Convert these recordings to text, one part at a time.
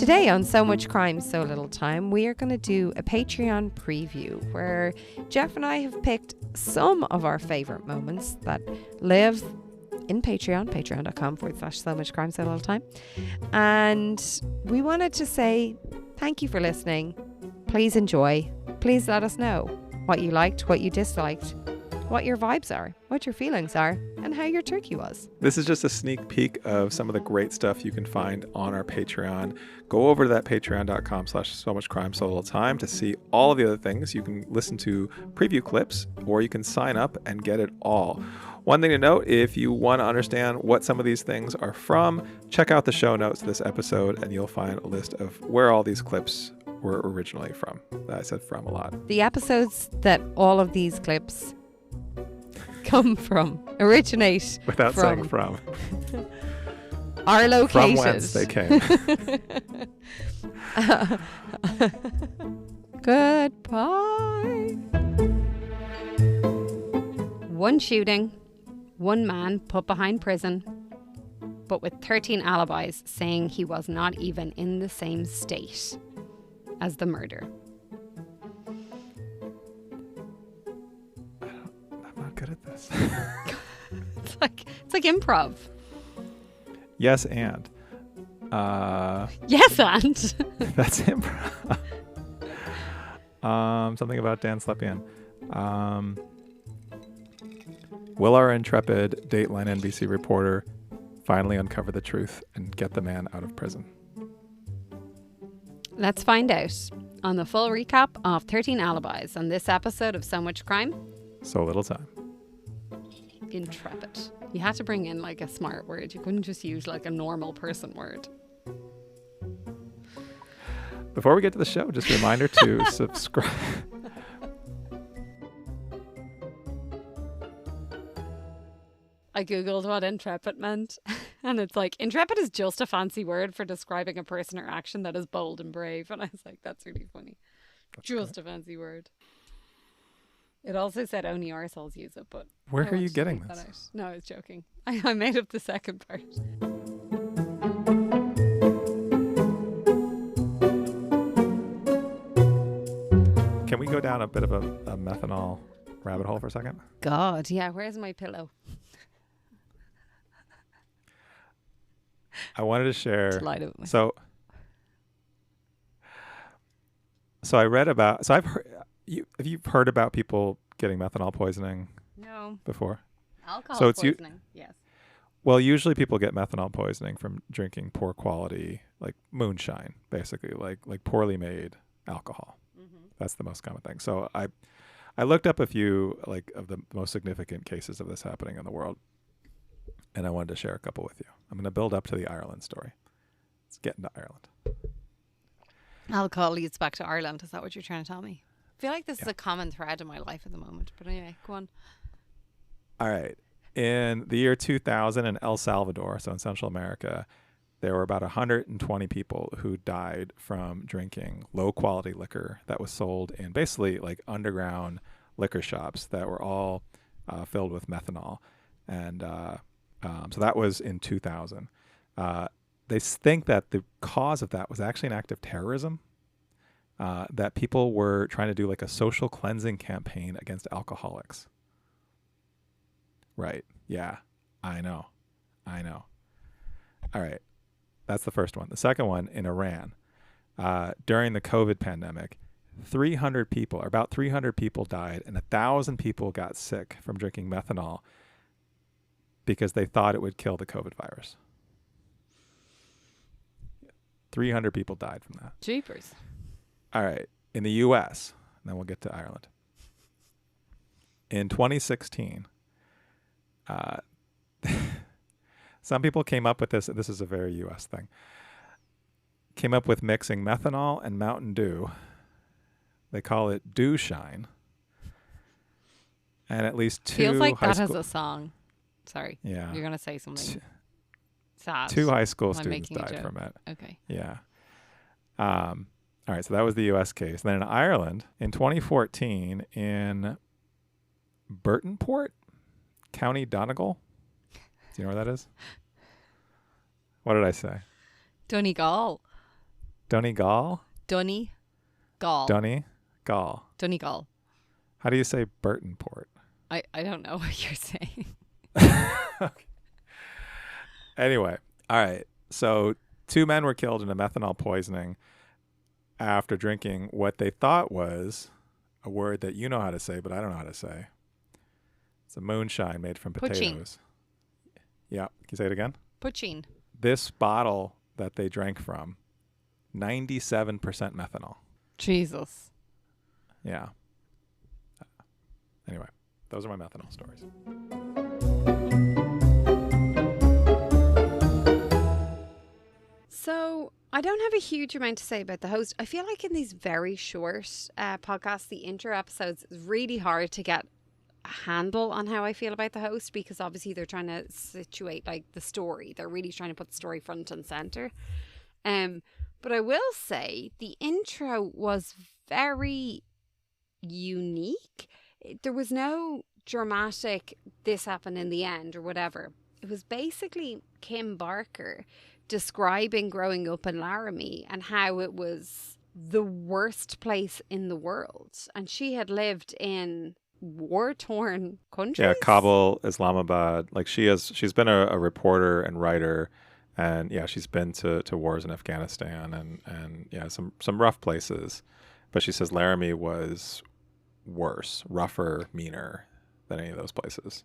Today on So Much Crime, So Little Time, we are going to do a Patreon preview where Jeff and I have picked some of our favourite moments that live in Patreon, patreon.com/So Much Crime, So Little Time. And we wanted to say thank you for listening. Please enjoy. Please let us know what you liked, what you disliked, what your vibes are, what your feelings are, and how your turkey was. This is just a sneak peek of some of the great stuff you can find on our Patreon. Go over to that patreon.com/So Much Crime, So Little Time to see all of the other things. You can listen to preview clips, or you can sign up and get it all. One thing to note, if you want to understand what some of these things are from, check out the show notes of this episode and you'll find a list of where all these clips were originally from. I said from a lot. The episodes that all of these clips come from, originate Without saying from. Are located. From whence they came. Goodbye. One shooting, one man put behind prison, but with 13 alibis saying he was not even in the same state as the murder. I'm not good at this. It's like improv. Yes, and. Yes, and. That's improv. Something about Dan Slepian. Will our intrepid Dateline NBC reporter finally uncover the truth and get the man out of prison? Let's find out on the full recap of 13 Alibis on this episode of So Much Crime, So Little Time. Intrepid. You had to bring in like a smart word. You couldn't just use like a normal person word. Before we get to the show, just a reminder to subscribe. I googled what intrepid meant, and it's like, intrepid is just a fancy word for describing a person or action that is bold and brave. And I was like, that's really funny. That's just great. a fancy word. It also said only arseholes use it, but Where I are you wanted to getting take that this? out. No, I was joking. I made up the second part. Can we go down a bit of a methanol rabbit hole for a second? God, yeah. Where's my pillow? I wanted to share. Delighted with So I read about. So I've heard. Have you heard about people getting methanol poisoning No. before? Alcohol So it's poisoning. Yes. Well, usually people get methanol poisoning from drinking poor quality, like moonshine, basically, like poorly made alcohol. Mm-hmm. That's the most common thing. So I looked up a few like of the most significant cases of this happening in the world, and I wanted to share a couple with you. I'm going to build up to the Ireland story. Let's get into Ireland. Alcohol leads back to Ireland. Is that what you're trying to tell me? I feel like this is Yeah. a common thread in my life at the moment. But anyway, go on. All right. In the year 2000 in El Salvador, so in Central America, there were about 120 people who died from drinking low-quality liquor that was sold in basically like underground liquor shops that were all filled with methanol. And so that was in 2000. They think that the cause of that was actually an act of terrorism, that people were trying to do like a social cleansing campaign against alcoholics. Right. Yeah, I know. All right. That's the first one. The second one in Iran, during the COVID pandemic, 300 people, or about 300 people died, and 1,000 people got sick from drinking methanol because they thought it would kill the COVID virus. 300 people died from that. Jeepers. All right. In the U.S., and then we'll get to Ireland. In 2016, some people came up with this. This is a very U.S. thing. Came up with mixing methanol and Mountain Dew. They call it Dew Shine. And at least two Feels like high that school, has a song. Sorry. yeah, You're going to say something sad. two high school I'm students making a died joke. from it. Okay. Yeah. All right, so that was the U.S. case. Then in Ireland, in 2014, in Burtonport, County Donegal. Do you know where that is? What did I say? Donegal. Donegal? Donegal. Donegal. Donegal. How do you say Burtonport? I don't know what you're saying. Okay. Anyway, all right. So 2 men were killed in a methanol poisoning after drinking what they thought was a word that you know how to say, but I don't know how to say. It's a moonshine made from potatoes. Poaching. Yeah. Can you say it again? Poaching. This bottle that they drank from, 97% methanol. Jesus. Yeah. Anyway, those are my methanol stories. So I don't have a huge amount to say about the host. I feel like in these very short podcasts, the intro episodes, it's really hard to get a handle on how I feel about the host, because obviously they're trying to situate like the story. They're really trying to put the story front and center. But I will say the intro was very unique. There was no dramatic this happened in the end or whatever. It was basically Kim Barker describing growing up in Laramie and how it was the worst place in the world. And she had lived in war-torn countries. Yeah, Kabul, Islamabad. Like she's been a reporter and writer, and yeah, she's been to wars in Afghanistan and yeah, some rough places. But she says Laramie was worse, rougher, meaner than any of those places.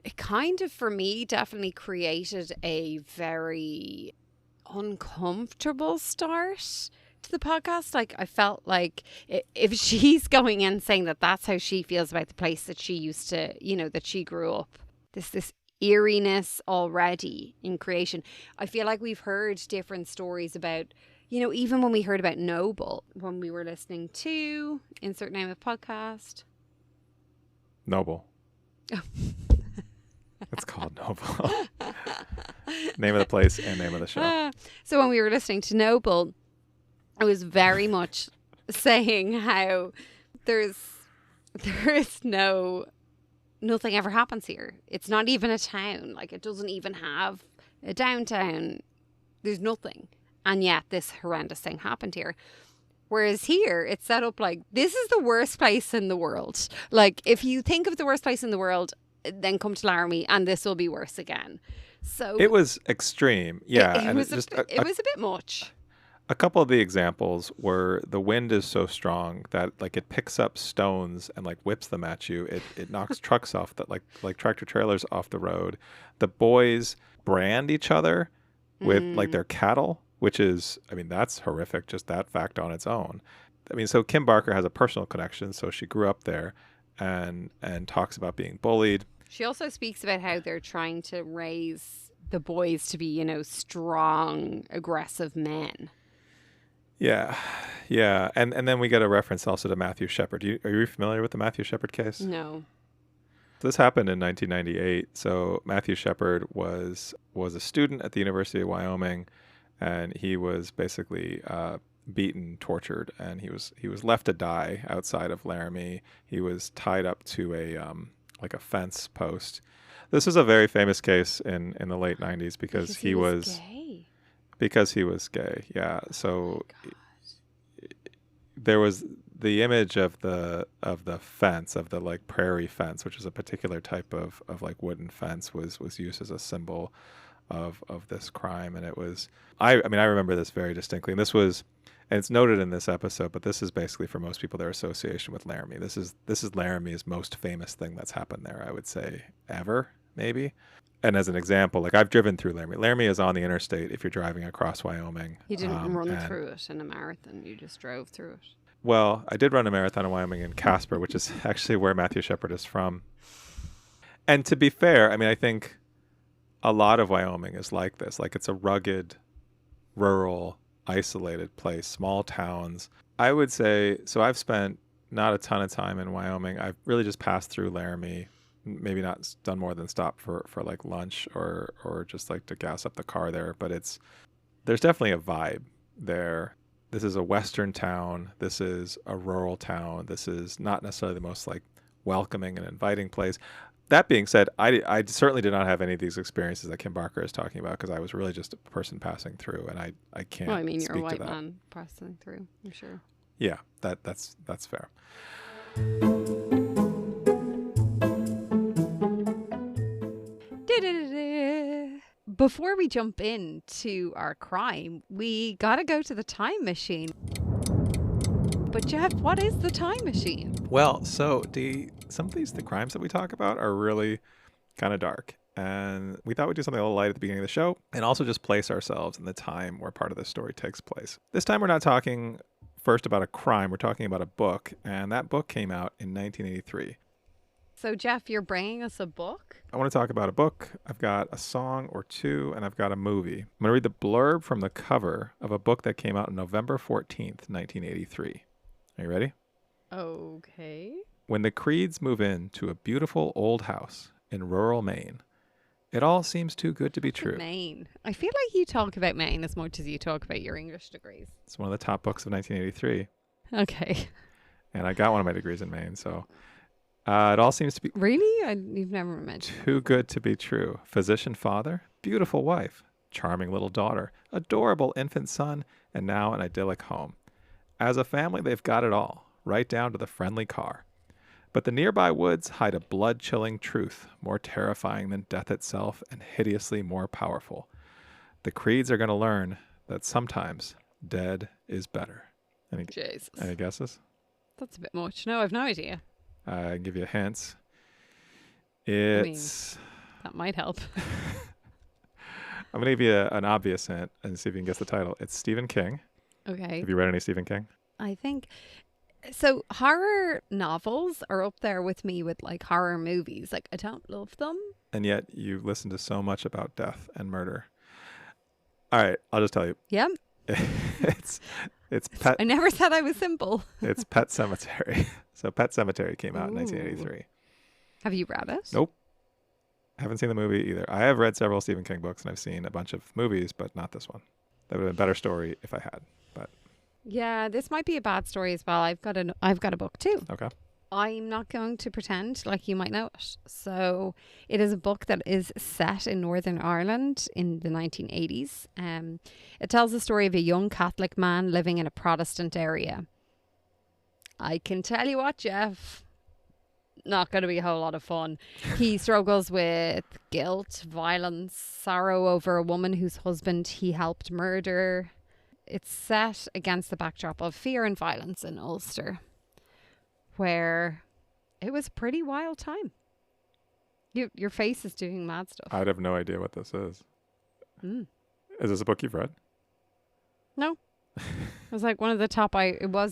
It kind of, for me, definitely created a very uncomfortable start to the podcast. Like, I felt like if she's going in saying that that's how she feels about the place that she used to, that she grew up, this eeriness already in creation. I feel like we've heard different stories about, even when we heard about Noble, when we were listening to insert name of podcast. Noble. Oh. It's called Noble. Name of the place and name of the show. So when we were listening to Noble, I was very much saying how there is nothing ever happens here. It's not even a town. Like, it doesn't even have a downtown. There's nothing. And yet this horrendous thing happened here. Whereas here, it's set up like, this is the worst place in the world. Like, if you think of the worst place in the world, then come to Laramie and this will be worse again. So it was extreme. Yeah. It was a bit much. A couple of the examples were the wind is so strong that like it picks up stones and like whips them at you. It knocks trucks off that like tractor trailers off the road. The boys brand each other with like their cattle, which is, I mean, that's horrific. Just that fact on its own. I mean, so Kim Barker has a personal connection. So she grew up there and talks about being bullied. She also speaks about how they're trying to raise the boys to be, strong, aggressive men. Yeah. Yeah. And then we get a reference also to Matthew Shepard. Are you familiar with the Matthew Shepard case? No. This happened in 1998. So Matthew Shepard was a student at the University of Wyoming, and he was basically beaten, tortured, and he was left to die outside of Laramie. He was tied up to a fence post. This is a very famous case in the late 90s because he was gay. Because he was gay. Yeah. So there was the image of the fence, of the like prairie fence, which is a particular type of like wooden fence, was used as a symbol of this crime. And it was, I remember this very distinctly. And this was, and it's noted in this episode, but this is basically for most people their association with Laramie. This is Laramie's most famous thing that's happened there, I would say, ever, maybe. And as an example, like I've driven through Laramie. Laramie is on the interstate if you're driving across Wyoming. You didn't run through it in a marathon. You just drove through it. Well, I did run a marathon in Wyoming in Casper, which is actually where Matthew Shepard is from. And to be fair, I mean, I think a lot of Wyoming is like this. Like it's a rugged, rural, isolated place, small towns. I would say, so I've spent not a ton of time in Wyoming. I've really just passed through Laramie, maybe not done more than stop for like lunch or just like to gas up the car there. But there's definitely a vibe there. This is a Western town. This is a rural town. This is not necessarily the most like welcoming and inviting place. That being said, I certainly did not have any of these experiences that Kim Barker is talking about because I was really just a person passing through, and I can't. Well, I mean, you're a speak white to that. man passing through, I'm sure. Yeah, that's fair. Before we jump into our crime, we gotta go to the time machine. But Jeff, what is the time machine? Well, so some of the crimes that we talk about are really kind of dark. And we thought we'd do something a little light at the beginning of the show and also just place ourselves in the time where part of the story takes place. This time we're not talking first about a crime, we're talking about a book. And that book came out in 1983. So Jeff, you're bringing us a book? I want to talk about a book. I've got a song or two, and I've got a movie. I'm going to read the blurb from the cover of a book that came out on November 14th, 1983. Are you ready? Okay. When the Creeds move in to a beautiful old house in rural Maine, it all seems too good to be true. Maine. I feel like you talk about Maine as much as you talk about your English degrees. It's one of the top books of 1983. Okay. And I got one of my degrees in Maine, so it all seems to be Really? You've never mentioned. too good to be true. Physician father, beautiful wife, charming little daughter, adorable infant son, and now an idyllic home. As a family, they've got it all, right down to the friendly car. But the nearby woods hide a blood-chilling truth, more terrifying than death itself and hideously more powerful. The Creeds are going to learn that sometimes dead is better. Jesus. Any guesses? That's a bit much. No, I've no idea. I can give you hints. That might help. I'm going to give you an obvious hint and see if you can guess the title. It's Stephen King. Okay. Have you read any Stephen King? I think so. Horror novels are up there with me with like horror movies. Like I don't love them. And yet you listen to so much about death and murder. All right, I'll just tell you. Yeah. it's Pet. I never said I was simple. It's Pet Sematary. So Pet Sematary came out in Ooh. 1983. Have you read it? Nope. Haven't seen the movie either. I have read several Stephen King books and I've seen a bunch of movies, but not this one. That would have been a better story if I had. But Yeah, this might be a bad story as well. I've got a book too. okay. I'm not going to pretend like you might know it. So it is a book that is set in Northern Ireland in the 1980s. It tells the story of a young Catholic man living in a Protestant area. I can tell you what, Jeff, not going to be a whole lot of fun. He struggles with guilt, violence, sorrow over a woman whose husband he helped murder. It's set against the backdrop of fear and violence in Ulster, where it was a pretty wild time. Your face is doing mad stuff. I'd have no idea what this is. Mm. Is this a book you've read? No. It was like it was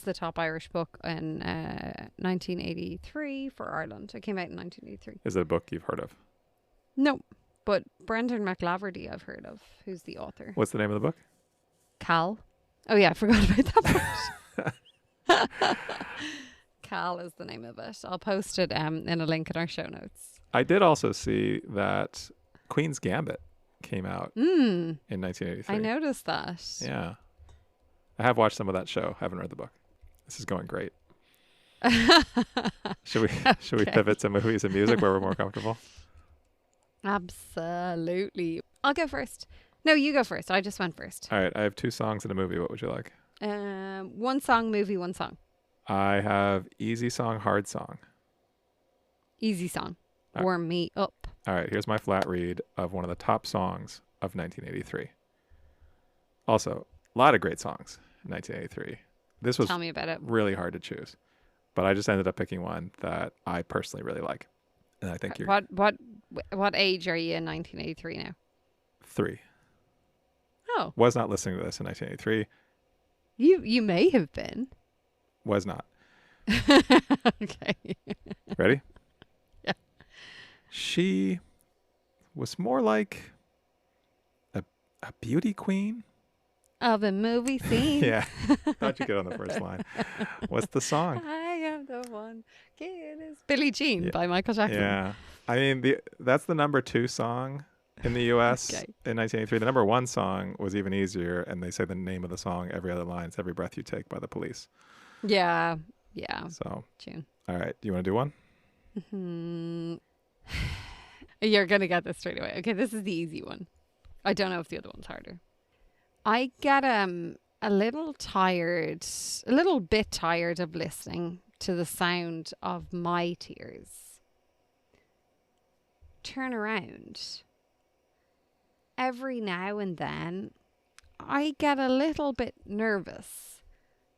the top Irish book in 1983 for Ireland. It came out in 1983. Is it a book you've heard of? No, but Brendan McLaverty I've heard of, who's the author. What's the name of the book? Cal. Oh yeah, I forgot about that part. Cal is the name of it. I'll post it in a link in our show notes. I did also see that Queen's Gambit came out in 1983. I noticed that. Yeah. I have watched some of that show. Haven't read the book. This is going great. Should we pivot to movies and music where we're more comfortable? Absolutely. I'll go first. No, you go first. I just went first. All right. I have 2 songs and a movie. What would you like? One song, movie, one song. I have easy song, hard song. Easy song. All right. Warm me up. All right. Here's my flat read of one of the top songs of 1983. Also, a lot of great songs in 1983. This was Tell me about it. really hard to choose, but I just ended up picking one that I personally really like, and I think you're What age are you in 1983 now? 3. Oh, Was not listening to this in 1983. you may have been. Was not. Okay. Ready? Yeah. She was more like a beauty queen. Of a movie scene. Yeah. How'd you get on the first line? What's the song? I am the one. It is Billie Jean Yeah. by Michael Jackson. Yeah. I mean, that's the number 2 song in the U.S. Okay. in 1983. The number 1 song was even easier, and they say the name of the song every other line. It's Every Breath You Take by the Police. Yeah. Yeah. So, Tune. all right. Do you want to do one? You're going to get this straight away. Okay, this is the easy one. I don't know if the other one's harder. I get a little bit tired of listening to the sound of my tears. Turn around. Every now and then, I get a little bit nervous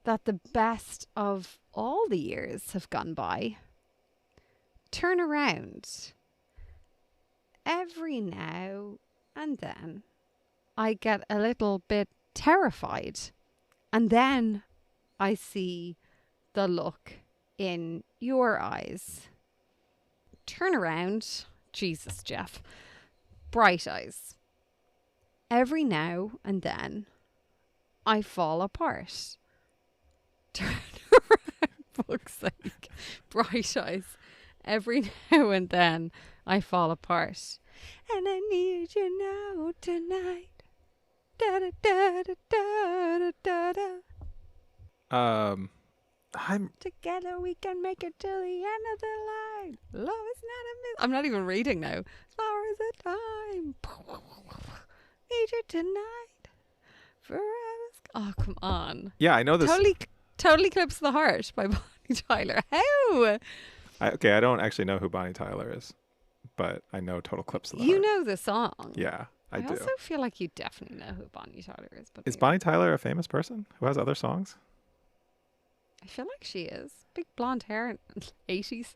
that the best of all the years have gone by. Turn around. Every now and then, I get a little bit terrified. And then I see the look in your eyes. Turn around. Jesus, Jeff. Bright eyes. Every now and then, I fall apart. Turn around, for fuck's sake. Bright eyes. Every now and then, I fall apart. And I need you now tonight. Da da da da da da da. Together we can make it till the end of the line. Love is not a myth. I'm not even reading now. As far as the time. Need you tonight. Forever. Oh, come on. Yeah, I know this. Totally Clips the Heart by Bonnie Tyler. How? I don't actually know who Bonnie Tyler is, but I know Total Clips of the Heart. You know the song. Yeah, I do. I also feel like you definitely know who Bonnie Tyler is. But is Bonnie Tyler a famous person who has other songs? I feel like she is. Big blonde hair, 80s,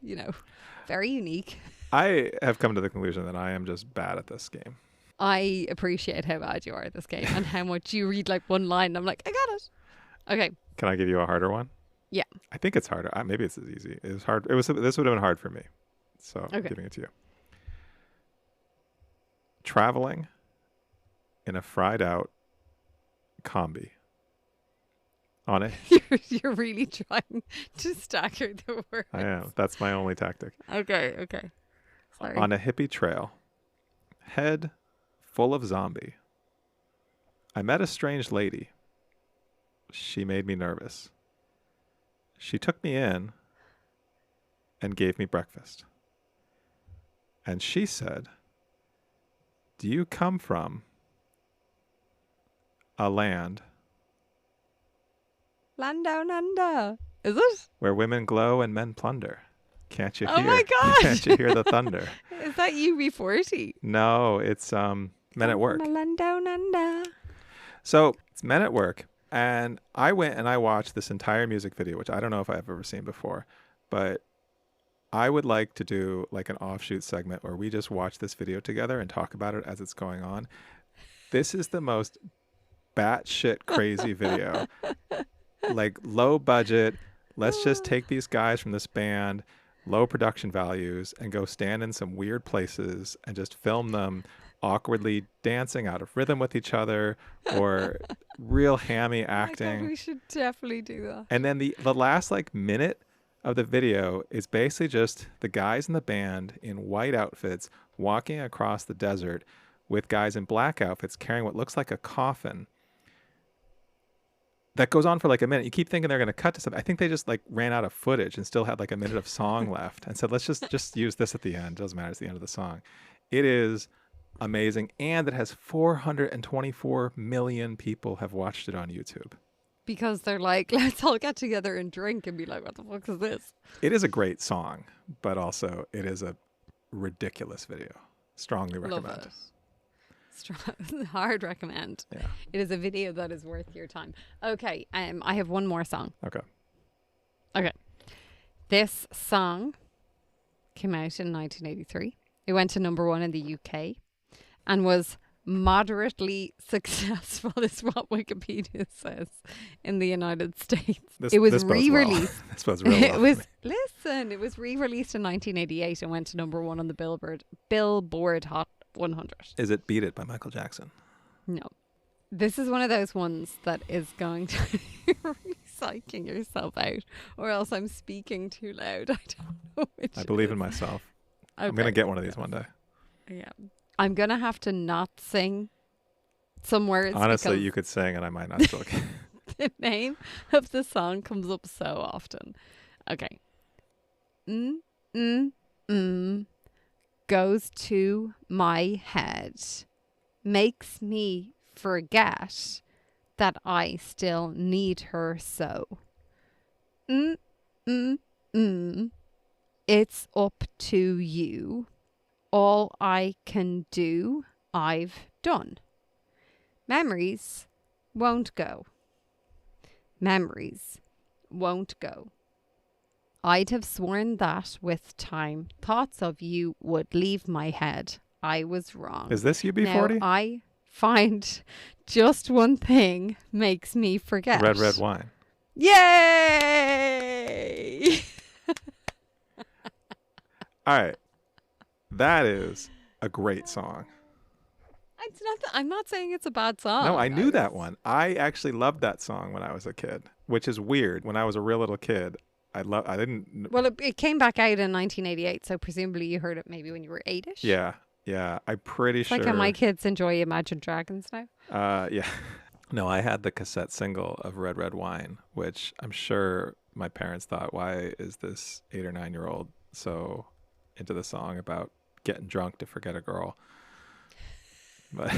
very unique. I have come to the conclusion that I am just bad at this game. I appreciate how bad you are at this game and how much you read like one line and I'm like, I got it. Okay. Can I give you a harder one? Yeah. I think it's harder. Maybe it's as easy. It was hard. This would have been hard for me. So I'm giving it to you. Traveling in a fried out combi. On it. You're really trying to stagger the words. I am. That's my only tactic. Okay. Sorry. On a hippie trail. Head full of zombie. I met a strange lady. She made me nervous. She took me in and gave me breakfast. And she said, "Do you come from a land down under? Is it? where women glow and men plunder? Can't you hear? Oh my God. Can't you hear the thunder?" Is that UB40? No, it's Men at Work. Land down under. So it's Men at Work. And I went and I watched this entire music video, which I don't know if I've ever seen before, but I would like to do like an offshoot segment where we just watch this video together and talk about it as it's going on. This is the most batshit crazy video. Like low budget. Let's just take these guys from this band, low production values, and go stand in some weird places and just film them awkwardly dancing out of rhythm with each other or real hammy acting. God, we should definitely do that. And then the last like minute of the video is basically just the guys in the band in white outfits walking across the desert with guys in black outfits carrying what looks like a coffin. That goes on for like a minute. You keep thinking they're going to cut to something. I think they just like ran out of footage and still had like a minute of song left and said, let's just use this at the end. Doesn't matter. It's the end of the song. It is amazing. And it has 424 million people have watched it on YouTube. Because they're like, let's all get together and drink and be like, what the fuck is this? It is a great song, but also it is a ridiculous video. Strongly recommend. Love it. Hard recommend. Yeah. It is a video that is worth your time. Okay, I have one more song. Okay. This song came out in 1983. It went to #1 in the UK and was moderately successful, is what Wikipedia says, in the United States. It was re-released. This was real well. It was re-released in 1988 and went to #1 on the Billboard Hot 100. Is it Beat It by Michael Jackson? No. This is one of those ones that is going to you're really psyching yourself out, or else I'm speaking too loud. I don't know which. I believe in myself. Okay. I'm going to get one of these one day. Yeah. I'm going to have to not sing some words. Honestly, you could sing and I might not still get the name of the song comes up so often. Okay. goes to my head makes me forget that I still need her so. It's up to you. All I can do, I've done. Memories won't go. Memories won't go. I'd have sworn that with time, thoughts of you would leave my head. I was wrong. Is this UB40? Now I find just one thing makes me forget. Red Wine. Yay! All right. That is a great song. It's not I'm not saying it's a bad song. No, I knew that one. I actually loved that song when I was a kid, which is weird. When I was a real little kid, I didn't. Well, it came back out in 1988, so presumably you heard it maybe when you were 8ish. Yeah. I'm pretty it's sure. Like how my kids enjoy Imagine Dragons now. Yeah. No, I had the cassette single of Red Wine, which I'm sure my parents thought, why is this 8 or 9-year-old so into the song about getting drunk to forget a girl? But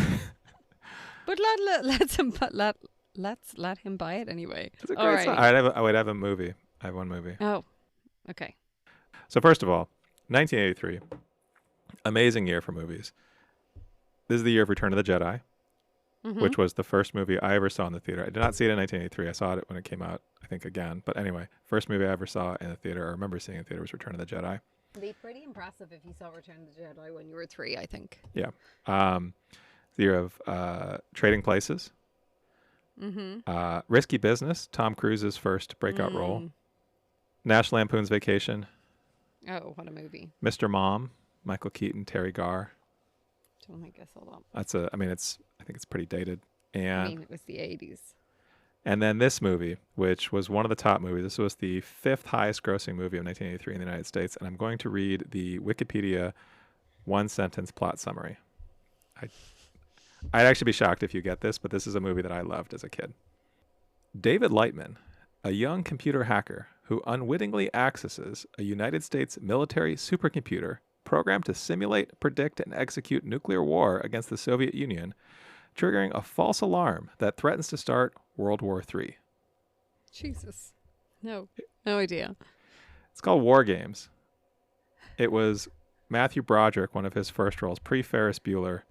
let's let him buy it anyway. It's a great song. I would have a movie. I have one movie. Oh, okay. So first of all, 1983, amazing year for movies. This is the year of Return of the Jedi, which was the first movie I ever saw in the theater. I did not see it in 1983. I saw it when it came out, I think, again. But anyway, first movie I ever saw in the theater, I remember seeing in the theater, was Return of the Jedi. It'd be pretty impressive if you saw Return of the Jedi when you were 3, I think. Yeah. The year of Trading Places. Risky Business, Tom Cruise's first breakout role. National Lampoon's Vacation. Oh, what a movie. Mr. Mom, Michael Keaton, Terry Garr. Don't think I saw that. I think it's pretty dated. And it was the 80s. And then this movie, which was one of the top movies. This was the 5th highest grossing movie of 1983 in the United States. And I'm going to read the Wikipedia one-sentence plot summary. I'd actually be shocked if you get this, but this is a movie that I loved as a kid. David Lightman, a young computer hacker who unwittingly accesses a United States military supercomputer programmed to simulate, predict, and execute nuclear war against the Soviet Union, triggering a false alarm that threatens to start World War III. Jesus. No idea. It's called War Games. It was Matthew Broderick, one of his first roles, pre-Ferris Bueller.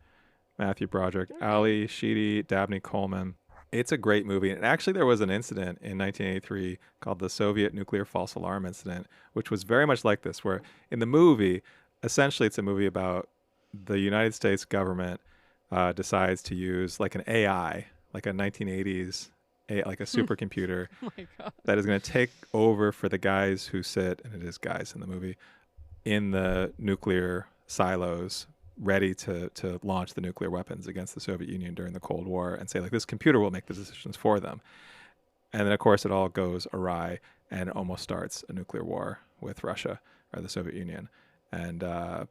Matthew Broderick, Ali Sheedy, Dabney Coleman. It's a great movie. And actually, there was an incident in 1983 called the Soviet Nuclear False Alarm Incident, which was very much like this, where in the movie, essentially it's a movie about the United States government decides to use like an AI, like a 1980s, like a supercomputer that is going to take over for the guys who sit, and it is guys in the movie, in the nuclear silos, ready to launch the nuclear weapons against the Soviet Union during the Cold War, and say, like, this computer will make the decisions for them. And then, of course, it all goes awry and almost starts a nuclear war with Russia or the Soviet Union. And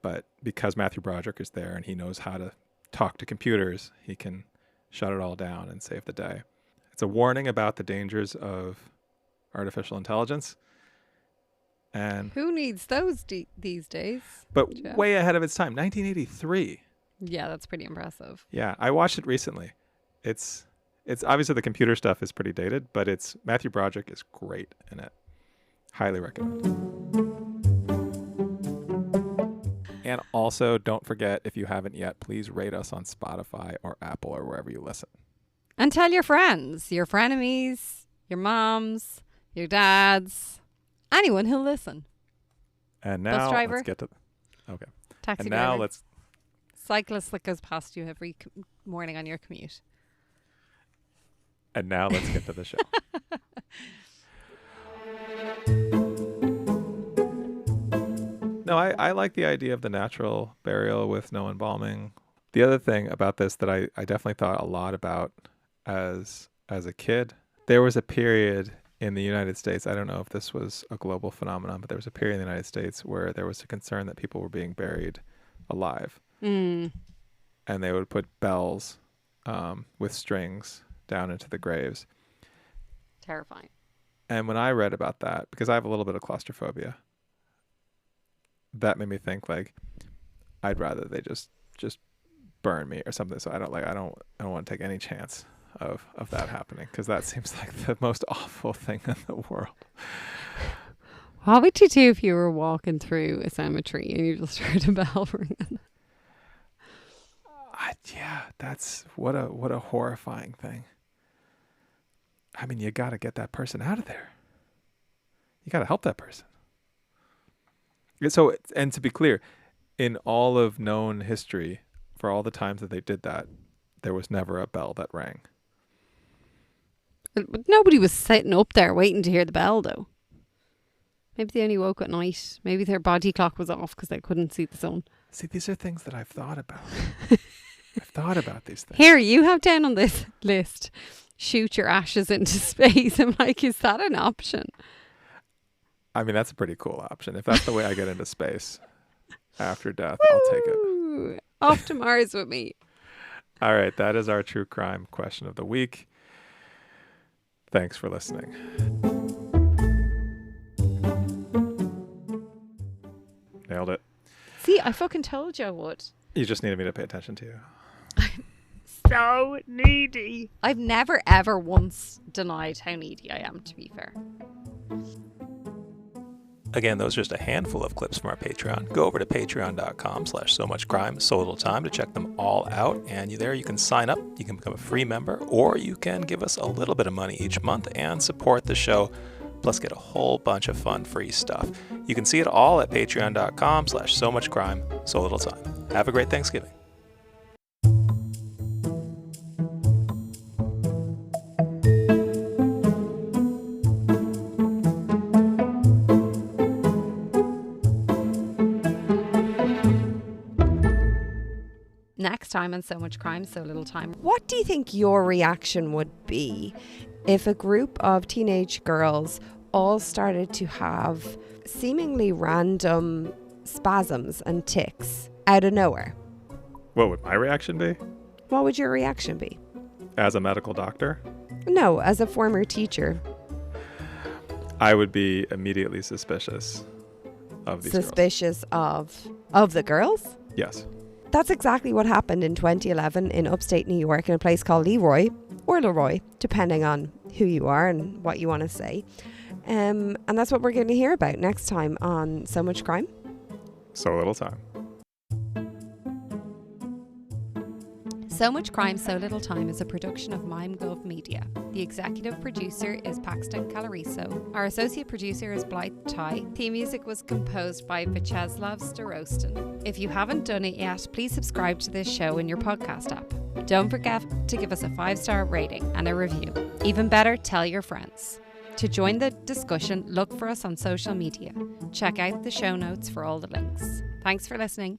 but because Matthew Broderick is there and he knows how to talk to computers, he can shut it all down and save the day. It's a warning about the dangers of artificial intelligence. And who needs those these days? But way ahead of its time, 1983. Yeah, that's pretty impressive. Yeah, I watched it recently. It's obviously the computer stuff is pretty dated, but it's Matthew Broderick is great in it. Highly recommend. And also, don't forget, if you haven't yet, please rate us on Spotify or Apple or wherever you listen. And tell your friends, your frenemies, your moms, your dads, anyone who'll listen. And now bus driver, let's get to okay. Taxi and driver, now let's cyclist that goes past you every morning on your commute. And now let's get to the show. No, I like the idea of the natural burial with no embalming. The other thing about this that I definitely thought a lot about as a kid, there was a period in the United States, I don't know if this was a global phenomenon, but there was a period in the United States where there was a concern that people were being buried alive. And they would put bells with strings down into the graves. Terrifying. And when I read about that, because I have a little bit of claustrophobia, that made me think, like, I'd rather they just burn me or something. So I don't want to take any chance of that happening, because that seems like the most awful thing in the world. What would you do if you were walking through a cemetery and you just heard a bell ringing? Yeah, that's what a horrifying thing. I mean, you got to get that person out of there. You got to help that person. So, and to be clear, in all of known history, for all the times that they did that, there was never a bell that rang. But nobody was sitting up there waiting to hear the bell, though. Maybe they only woke at night. Maybe their body clock was off because they couldn't see the sun. See, these are things that I've thought about. I've thought about these things. Here, you have down on this list, shoot your ashes into space. I'm like, is that an option? I mean, that's a pretty cool option. If that's the way I get into space after death, I'll take it. Off to Mars with me. All right, that is our true crime question of the week. Thanks for listening. Nailed it. See, I fucking told you I would. You just needed me to pay attention to you. So needy. I've never ever once denied how needy I am, to be fair. Again, those are just a handful of clips from our Patreon. Go over to patreon.com/SoMuchCrime, so little time, to check them all out. And there you can sign up, you can become a free member, or you can give us a little bit of money each month and support the show, plus get a whole bunch of fun free stuff. You can see it all at patreon.com/SoMuchCrime, so little time. Have a great Thanksgiving. Next time on So Much Crime, So Little Time. What do you think your reaction would be if a group of teenage girls all started to have seemingly random spasms and tics out of nowhere? What would my reaction be? What would your reaction be? As a medical doctor? No, as a former teacher. I would be immediately suspicious of these girls. Suspicious of the girls? Yes. That's exactly what happened in 2011 in upstate New York in a place called Leroy, or Leroy, depending on who you are and what you want to say. And that's what we're going to hear about next time on So Much Crime, So Little Time. So Much Crime, So Little Time is a production of MimeGov Media. The executive producer is Paxton Calariso. Our associate producer is Blythe Ty. Theme music was composed by Vyacheslav Starostin. If you haven't done it yet, please subscribe to this show in your podcast app. Don't forget to give us a 5-star rating and a review. Even better, tell your friends. To join the discussion, look for us on social media. Check out the show notes for all the links. Thanks for listening.